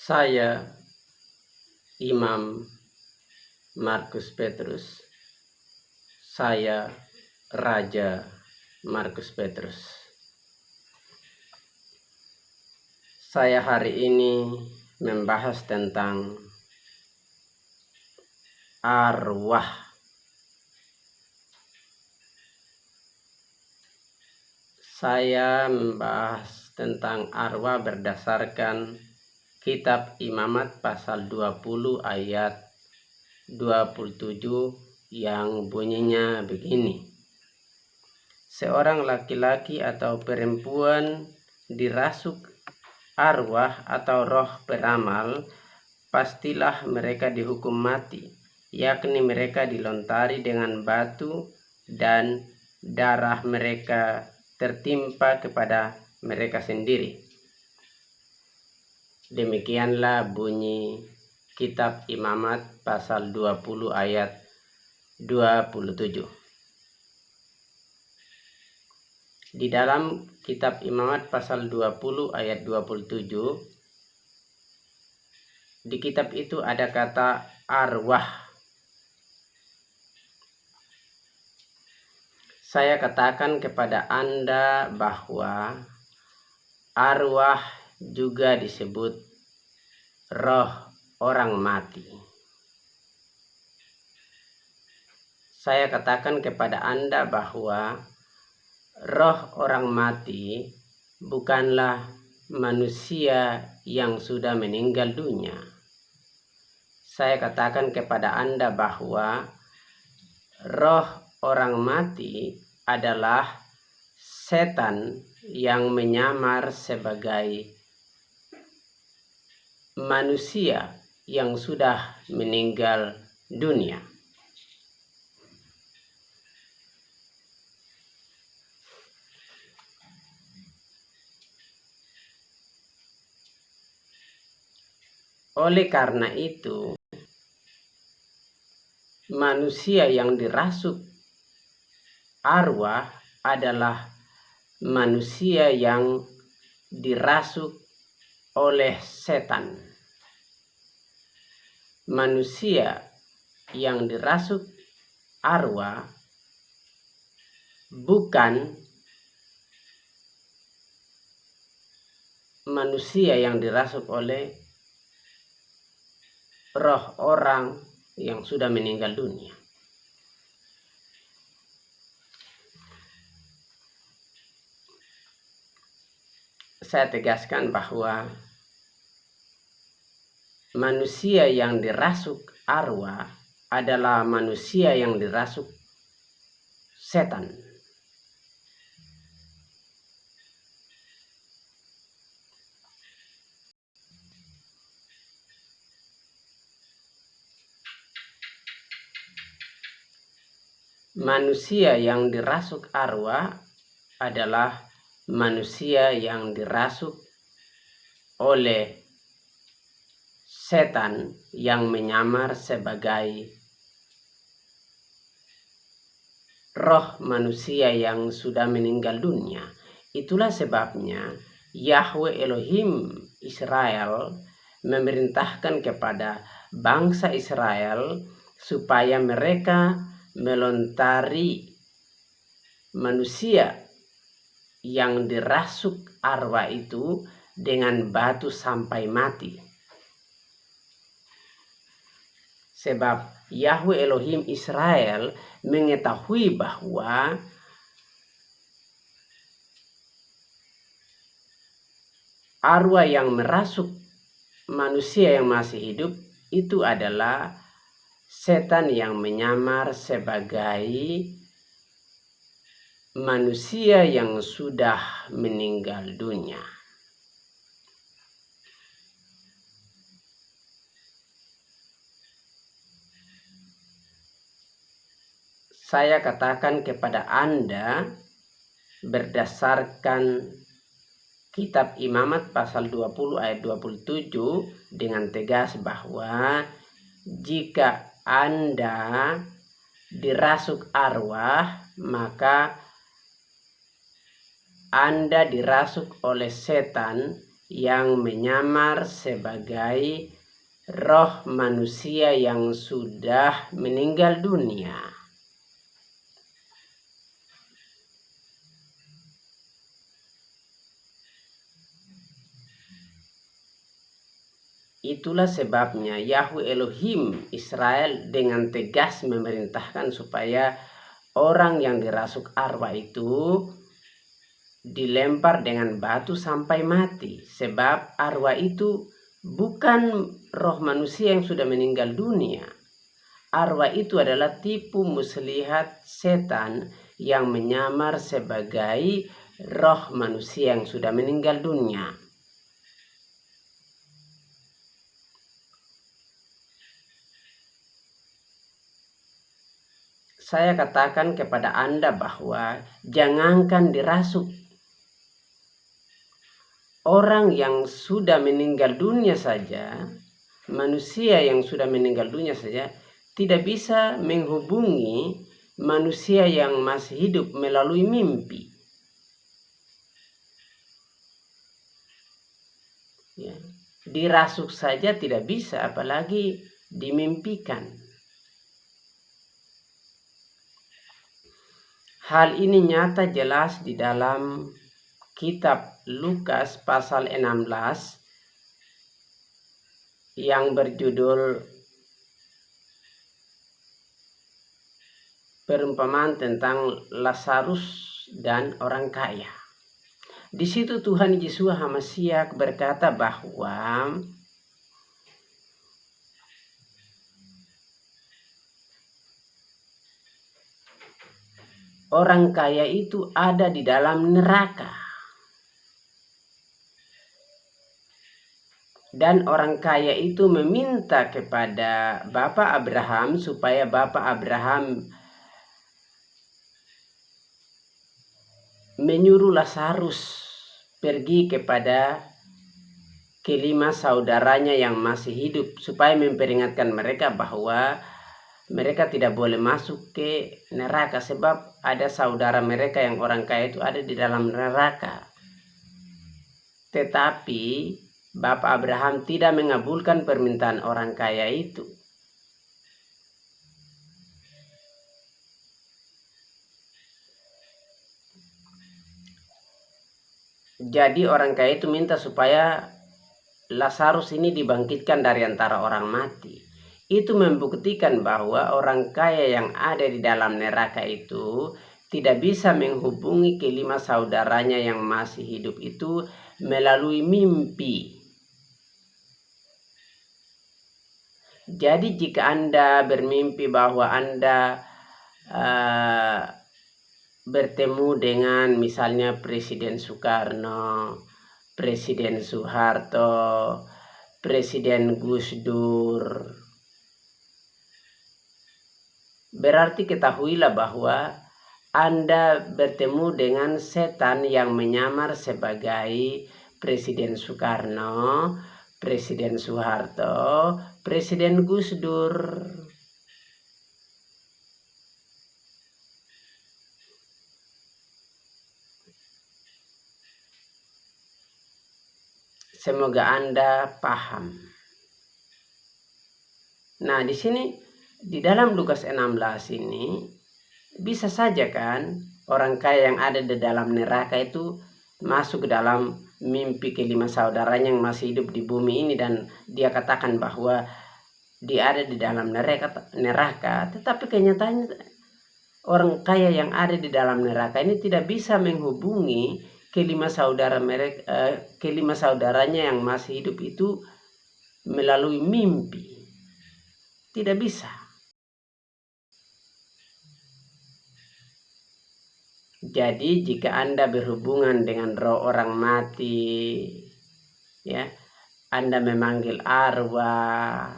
Saya, Imam Markus Petrus. Saya, Raja Markus Petrus. Saya hari ini membahas tentang arwah. Saya membahas tentang arwah berdasarkan Kitab Imamat pasal 20 ayat 27 yang bunyinya begini. Seorang laki-laki atau perempuan dirasuk arwah atau roh peramal, pastilah mereka dihukum mati, yakni mereka dilontari dengan batu dan darah mereka tertimpa kepada mereka sendiri. Demikianlah bunyi Kitab Imamat pasal 20 ayat 27. Di dalam Kitab Imamat pasal 20 ayat 27, di kitab itu ada kata arwah. Saya katakan kepada Anda bahwa arwah juga disebut roh orang mati. Saya katakan kepada Anda bahwa roh orang mati bukanlah manusia yang sudah meninggal dunia. Saya katakan kepada Anda bahwa roh orang mati adalah setan yang menyamar sebagai manusia yang sudah meninggal dunia. Oleh karena itu, manusia yang dirasuk arwah adalah manusia yang dirasuk oleh setan. Manusia yang dirasuk arwah bukan manusia yang dirasuk oleh roh orang yang sudah meninggal dunia. Saya tegaskan bahwa manusia yang dirasuk arwah adalah manusia yang dirasuk setan. Manusia yang dirasuk arwah adalah manusia yang dirasuk oleh setan yang menyamar sebagai roh manusia yang sudah meninggal dunia. Itulah sebabnya Yahweh Elohim Israel memerintahkan kepada bangsa Israel supaya mereka melontari manusia yang dirasuk arwah itu dengan batu sampai mati. Sebab Yahweh Elohim Israel mengetahui bahwa arwah yang merasuk manusia yang masih hidup itu adalah setan yang menyamar sebagai manusia yang sudah meninggal dunia. Saya katakan kepada Anda berdasarkan Kitab Imamat pasal 20 ayat 27 dengan tegas bahwa jika Anda dirasuk arwah, maka Anda dirasuk oleh setan yang menyamar sebagai roh manusia yang sudah meninggal dunia. Itulah sebabnya Yahweh Elohim Israel dengan tegas memerintahkan supaya orang yang dirasuk arwah itu dilempar dengan batu sampai mati. Sebab arwah itu bukan roh manusia yang sudah meninggal dunia. Arwah itu adalah tipu muslihat setan yang menyamar sebagai roh manusia yang sudah meninggal dunia. Saya katakan kepada Anda bahwa jangankan dirasuk, orang yang sudah meninggal dunia saja, manusia yang sudah meninggal dunia saja, tidak bisa menghubungi manusia yang masih hidup melalui mimpi. Ya. Dirasuk saja tidak bisa, apalagi dimimpikan. Hal ini nyata jelas di dalam kitab Lukas pasal 16 yang berjudul perumpamaan tentang Lazarus dan orang kaya. Di situ Tuhan Yesus HaMashiach berkata bahwa orang kaya itu ada di dalam neraka. Dan orang kaya itu meminta kepada Bapak Abraham supaya Bapak Abraham menyuruh Lazarus pergi kepada kelima saudaranya yang masih hidup supaya memperingatkan mereka bahwa mereka tidak boleh masuk ke neraka sebab ada saudara mereka yang orang kaya itu ada di dalam neraka. Tetapi Bapak Abraham tidak mengabulkan permintaan orang kaya itu. Jadi orang kaya itu minta supaya Lazarus ini dibangkitkan dari antara orang mati. Itu membuktikan bahwa orang kaya yang ada di dalam neraka itu tidak bisa menghubungi kelima saudaranya yang masih hidup itu melalui mimpi. Jadi jika Anda bermimpi bahwa Anda bertemu dengan misalnya Presiden Soekarno, Presiden Soeharto, Presiden Gus Dur, berarti ketahuilah bahwa Anda bertemu dengan setan yang menyamar sebagai Presiden Soekarno, Presiden Soeharto, Presiden Gus Dur. Semoga Anda paham. Nah, di sini di dalam Lukas 16 ini bisa saja kan orang kaya yang ada di dalam neraka itu masuk ke dalam mimpi kelima saudaranya yang masih hidup di bumi ini dan dia katakan bahwa dia ada di dalam neraka, tetapi kenyataannya orang kaya yang ada di dalam neraka ini tidak bisa menghubungi kelima saudaranya yang masih hidup itu melalui mimpi. Tidak bisa. Jadi jika Anda berhubungan dengan roh orang mati, ya, Anda memanggil arwah,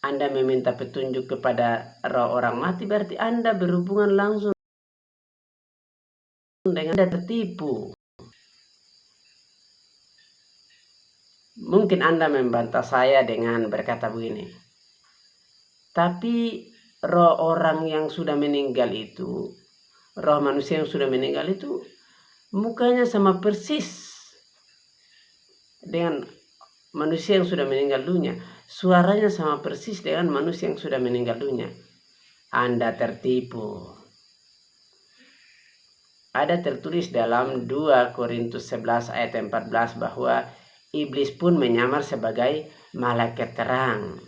Anda meminta petunjuk kepada roh orang mati, berarti Anda berhubungan langsung dengan Anda tertipu. Mungkin Anda membantah saya dengan berkata begini, tapi roh orang yang sudah meninggal itu, roh manusia yang sudah meninggal itu mukanya sama persis dengan manusia yang sudah meninggal dunia. Suaranya sama persis dengan manusia yang sudah meninggal dunia. Anda tertipu. Ada tertulis dalam 2 Korintus 11 ayat 14 bahwa iblis pun menyamar sebagai malaikat terang.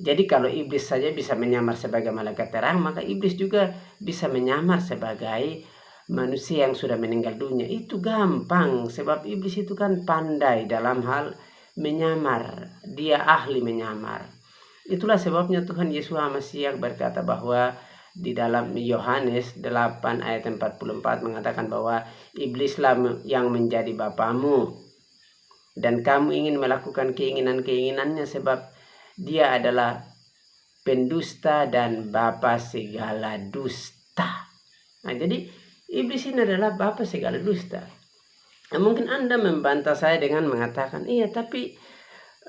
Jadi kalau iblis saja bisa menyamar sebagai malaikat terang, maka iblis juga bisa menyamar sebagai manusia yang sudah meninggal dunia. Itu gampang, sebab iblis itu kan pandai dalam hal menyamar. Dia ahli menyamar. Itulah sebabnya Tuhan Yesus Masiah berkata bahwa di dalam Yohanes 8 ayat 44 mengatakan bahwa iblislah yang menjadi bapamu dan kamu ingin melakukan keinginan-keinginannya sebab dia adalah pendusta dan bapa segala dusta. Nah, jadi iblis ini adalah bapa segala dusta. Nah, mungkin Anda membantah saya dengan mengatakan, iya tapi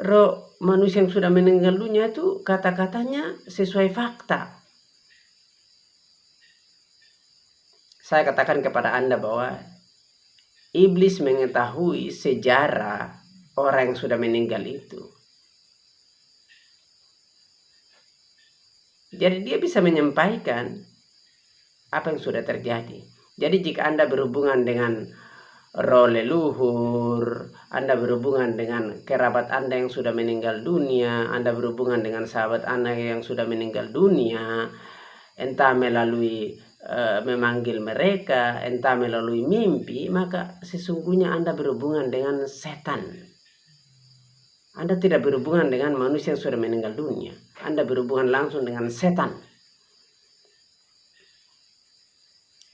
roh manusia yang sudah meninggal dunia itu kata-katanya sesuai fakta. Saya katakan kepada Anda bahwa iblis mengetahui sejarah orang yang sudah meninggal itu. Jadi dia bisa menyampaikan apa yang sudah terjadi. Jadi jika Anda berhubungan dengan roh leluhur, Anda berhubungan dengan kerabat Anda yang sudah meninggal dunia, Anda berhubungan dengan sahabat Anda yang sudah meninggal dunia, entah melalui memanggil mereka, entah melalui mimpi, maka sesungguhnya Anda berhubungan dengan setan. Anda tidak berhubungan dengan manusia yang sudah meninggal dunia. Anda berhubungan langsung dengan setan.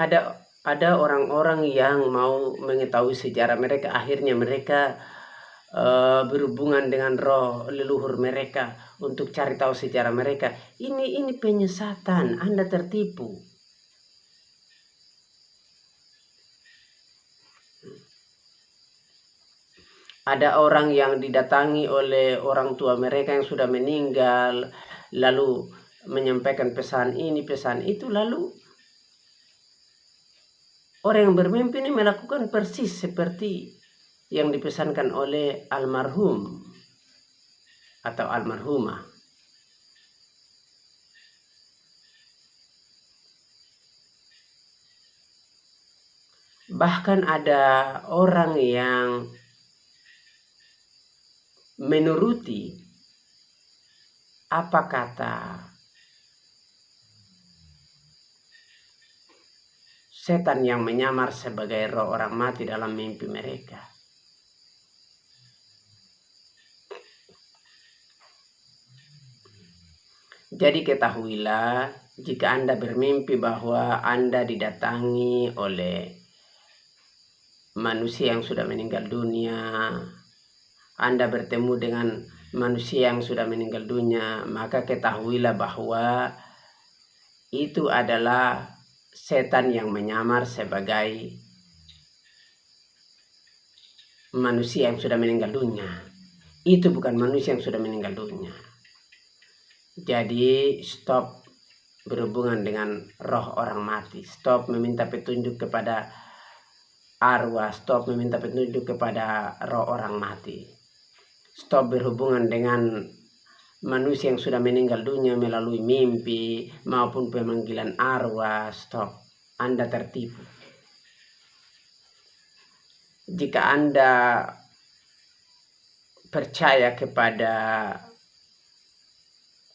Ada orang-orang yang mau mengetahui sejarah mereka, akhirnya mereka berhubungan dengan roh leluhur mereka untuk cari tahu sejarah mereka. Ini penyesatan, Anda tertipu. Ada orang yang didatangi oleh orang tua mereka yang sudah meninggal, lalu menyampaikan pesan ini, pesan itu, lalu orang yang bermimpi ini melakukan persis seperti yang dipesankan oleh almarhum atau almarhumah. Bahkan ada orang yang menuruti apa kata setan yang menyamar sebagai roh orang mati dalam mimpi mereka. Jadi ketahuilah, jika Anda bermimpi bahwa Anda didatangi oleh manusia yang sudah meninggal dunia, Anda bertemu dengan manusia yang sudah meninggal dunia, maka ketahuilah bahwa itu adalah setan yang menyamar sebagai manusia yang sudah meninggal dunia. Itu bukan manusia yang sudah meninggal dunia. Jadi stop berhubungan dengan roh orang mati. Stop meminta petunjuk kepada arwah. Stop meminta petunjuk kepada roh orang mati. Stop berhubungan dengan manusia yang sudah meninggal dunia melalui mimpi maupun pemanggilan arwah. Stop. Anda tertipu. Jika Anda percaya kepada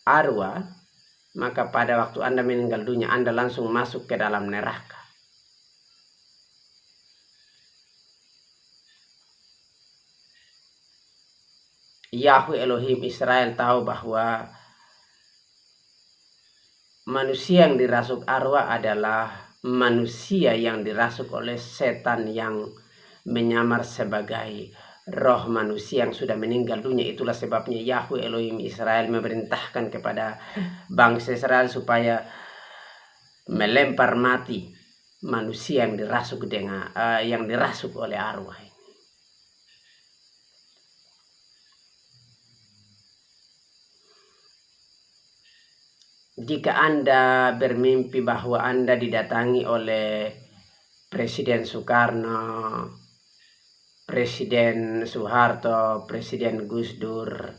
arwah, maka pada waktu Anda meninggal dunia, Anda langsung masuk ke dalam neraka. Yahweh Elohim Israel tahu bahwa manusia yang dirasuk arwah adalah manusia yang dirasuk oleh setan yang menyamar sebagai roh manusia yang sudah meninggal dunia. Itulah sebabnya Yahweh Elohim Israel memerintahkan kepada bangsa Israel supaya melempar mati manusia yang dirasuk oleh arwah. Jika Anda bermimpi bahwa Anda didatangi oleh Presiden Soekarno, Presiden Soeharto, Presiden Gus Dur,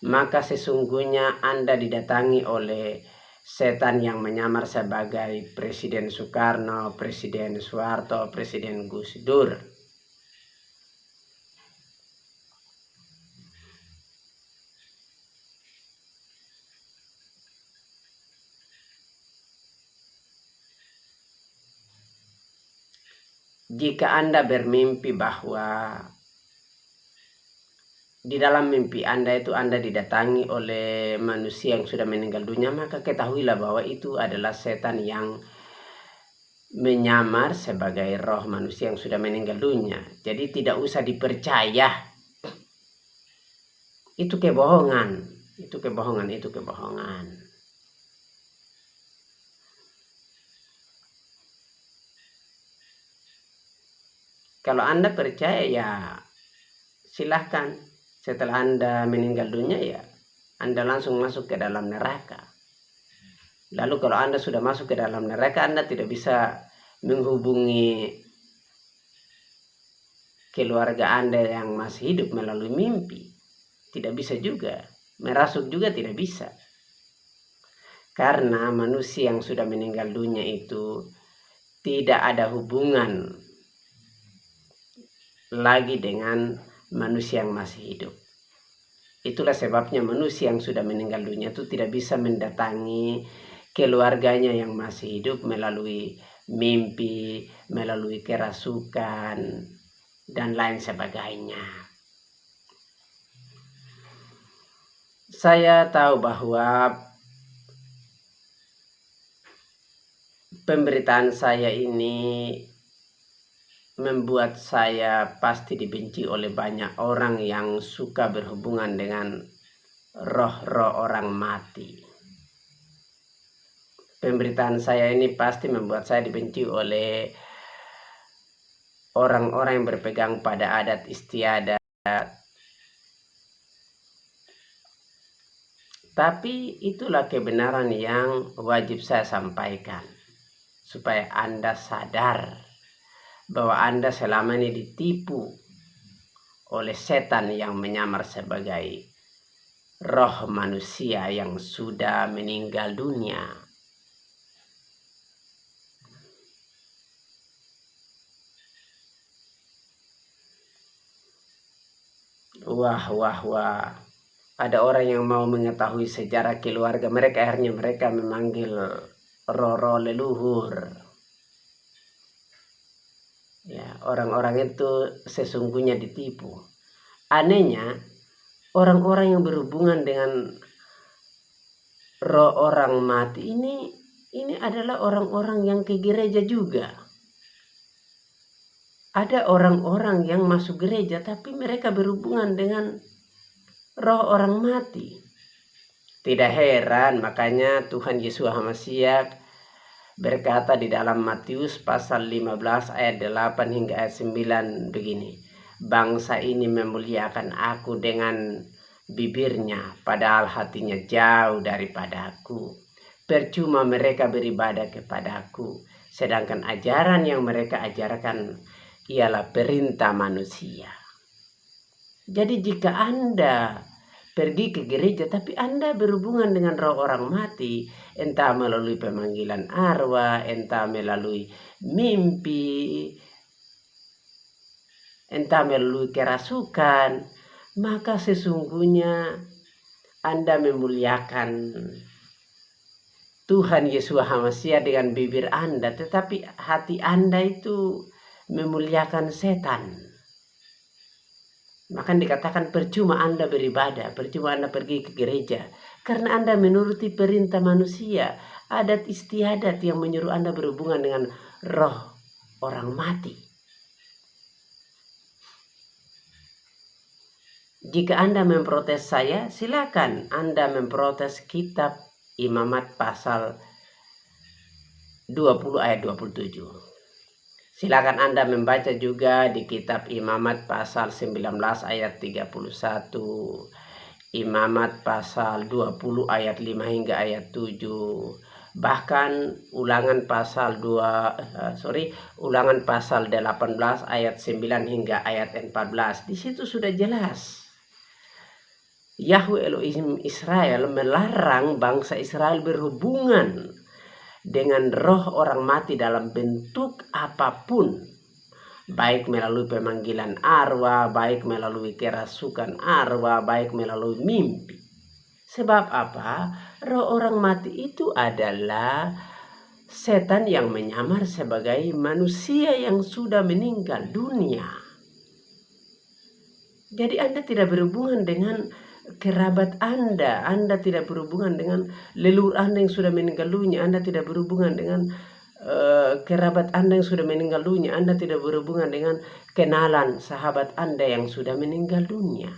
maka sesungguhnya Anda didatangi oleh setan yang menyamar sebagai Presiden Soekarno, Presiden Soeharto, Presiden Gus Dur. Jika Anda bermimpi bahwa di dalam mimpi Anda itu Anda didatangi oleh manusia yang sudah meninggal dunia, maka ketahuilah bahwa itu adalah setan yang menyamar sebagai roh manusia yang sudah meninggal dunia. Jadi tidak usah dipercaya. Itu kebohongan, itu kebohongan, itu kebohongan. Kalau Anda percaya ya silahkan. Setelah Anda meninggal dunia ya Anda langsung masuk ke dalam neraka. Lalu kalau Anda sudah masuk ke dalam neraka, Anda tidak bisa menghubungi keluarga Anda yang masih hidup melalui mimpi. Tidak bisa juga. Merasuk juga tidak bisa. Karena manusia yang sudah meninggal dunia itu tidak ada hubungan lagi dengan manusia yang masih hidup. Itulah sebabnya manusia yang sudah meninggal dunia itu tidak bisa mendatangi keluarganya yang masih hidup melalui mimpi, melalui kerasukan, dan lain sebagainya. Saya tahu bahwa pemberitaan saya ini membuat saya pasti dibenci oleh banyak orang yang suka berhubungan dengan roh-roh orang mati. Pemberitaan saya ini pasti membuat saya dibenci oleh orang-orang yang berpegang pada adat istiadat. Tapi itulah kebenaran yang wajib saya sampaikan, supaya Anda sadar bahwa Anda selama ini ditipu oleh setan yang menyamar sebagai roh manusia yang sudah meninggal dunia. Wah. Ada orang yang mau mengetahui sejarah keluarga mereka, akhirnya mereka memanggil roh-roh leluhur. Ya, orang-orang itu sesungguhnya ditipu. Anehnya, orang-orang yang berhubungan dengan roh orang mati ini adalah orang-orang yang ke gereja juga. Ada orang-orang yang masuk gereja tapi mereka berhubungan dengan roh orang mati. Tidak heran, makanya Tuhan Yesus Hamasiak berkata di dalam Matius pasal 15 ayat 8 hingga ayat 9 begini. Bangsa ini memuliakan aku dengan bibirnya, padahal hatinya jauh daripadaku. Percuma mereka beribadah kepadaku, sedangkan ajaran yang mereka ajarkan ialah perintah manusia. Jadi jika Anda pergi ke gereja tapi Anda berhubungan dengan roh orang mati, entah melalui pemanggilan arwah, entah melalui mimpi, entah melalui kerasukan, maka sesungguhnya Anda memuliakan Tuhan Yesus Hamasiah dengan bibir Anda, tetapi hati Anda itu memuliakan setan. Maka dikatakan percuma Anda beribadah, percuma Anda pergi ke gereja, karena Anda menuruti perintah manusia, adat istiadat yang menyuruh Anda berhubungan dengan roh orang mati. Jika Anda memprotes saya, silakan Anda memprotes kitab Imamat pasal 20 ayat 27. Silakan Anda membaca juga di kitab Imamat pasal 19 ayat 31, Imamat pasal 20 ayat 5 hingga ayat 7, Bahkan Ulangan pasal 18 ayat 9 hingga ayat 14. Di situ sudah jelas. Yahweh Elohim Israel melarang bangsa Israel berhubungan dengan roh orang mati dalam bentuk apapun, baik melalui pemanggilan arwah, baik melalui kerasukan arwah, baik melalui mimpi. Sebab apa? Roh orang mati itu adalah setan yang menyamar sebagai manusia yang sudah meninggal dunia. Jadi Anda tidak berhubungan dengan kerabat Anda tidak berhubungan dengan leluhur Anda yang sudah meninggal dunia, Anda tidak berhubungan dengan kerabat Anda yang sudah meninggal dunia, Anda tidak berhubungan dengan kenalan sahabat Anda yang sudah meninggal dunia.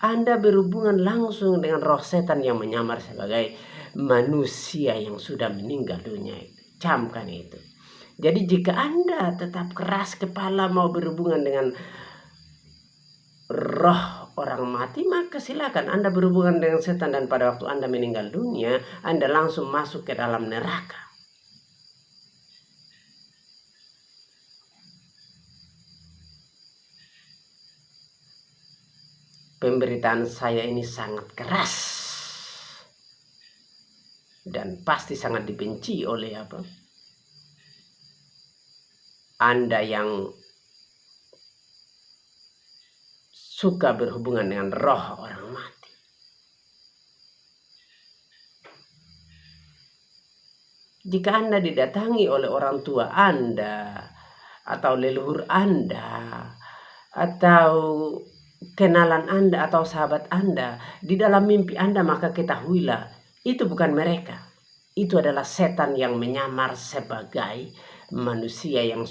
Anda berhubungan langsung dengan roh setan yang menyamar sebagai manusia yang sudah meninggal dunia. Camkan itu. Jadi jika Anda tetap keras kepala mau berhubungan dengan roh orang mati, maka silakan Anda berhubungan dengan setan, dan pada waktu Anda meninggal dunia, Anda langsung masuk ke dalam neraka. Pemberitaan saya ini sangat keras dan pasti sangat dibenci oleh Anda yang suka berhubungan dengan roh orang mati. Jika Anda didatangi oleh orang tua Anda atau leluhur Anda atau kenalan Anda atau sahabat Anda di dalam mimpi Anda, maka ketahuilah itu bukan mereka. Itu adalah setan yang menyamar sebagai manusia yang